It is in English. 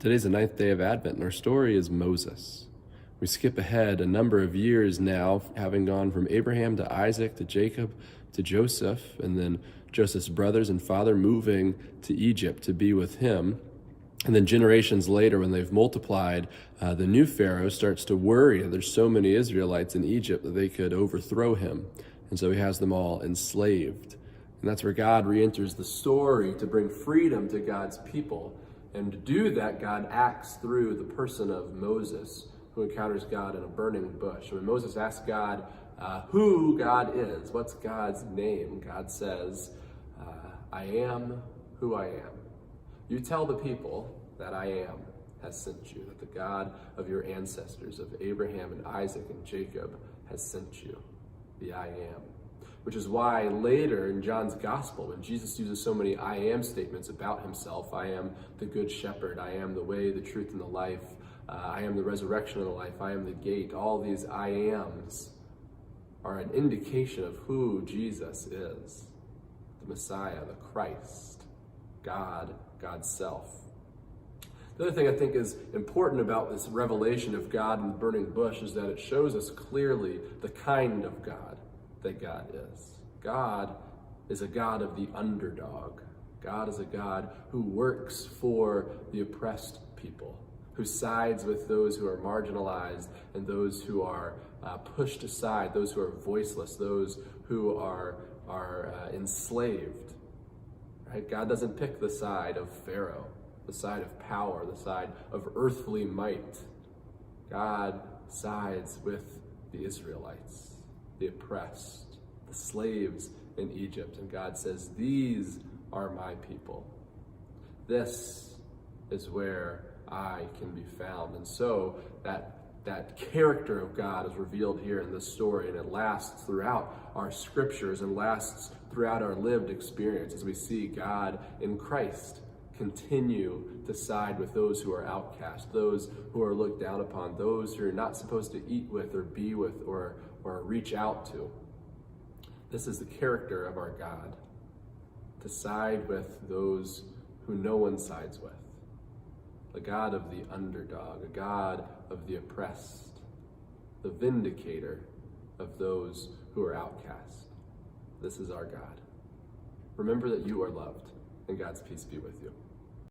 Today's the ninth day of Advent, and our story is Moses. We skip ahead a number of years now, having gone from Abraham to Isaac to Jacob to Joseph, and then Joseph's brothers and father moving to Egypt to be with him. And then generations later, when they've multiplied, the new Pharaoh starts to worry that there's so many Israelites in Egypt that they could overthrow him. And so he has them all enslaved. And that's where God re-enters the story to bring freedom to God's people. And to do that, God acts through the person of Moses, who encounters God in a burning bush. When Moses asks God who God is, what's God's name, God says, I am who I am. You tell the people that I am has sent you, that the God of your ancestors, of Abraham and Isaac and Jacob, has sent you, the I am. Which is why later in John's gospel, when Jesus uses so many I am statements about himself, I am the good shepherd, I am the way, the truth, and the life, I am the resurrection and the life, I am the gate, all these I ams are an indication of who Jesus is, the Messiah, the Christ, God, God's self. The other thing I think is important about this revelation of God in the burning bush is that it shows us clearly the kind of God that God is. God is a God of the underdog. God is a God who works for the oppressed people, who sides with those who are marginalized and those who are pushed aside, those who are voiceless, those who are enslaved. Right? God doesn't pick the side of Pharaoh, the side of power, the side of earthly might. God sides with the Israelites, the oppressed, the slaves in Egypt. And God says, these are my people. This is where I can be found. And so that character of God is revealed here in this story, and it lasts throughout our scriptures and lasts throughout our lived experience as we see God in Christ continue to side with those who are outcast, those who are looked down upon, those who are not supposed to eat with or be with or reach out to. This is the character of our God, to side with those who no one sides with. The God of the underdog, a God of the oppressed, the vindicator of those who are outcast. This is our God. Remember that you are loved, and God's peace be with you.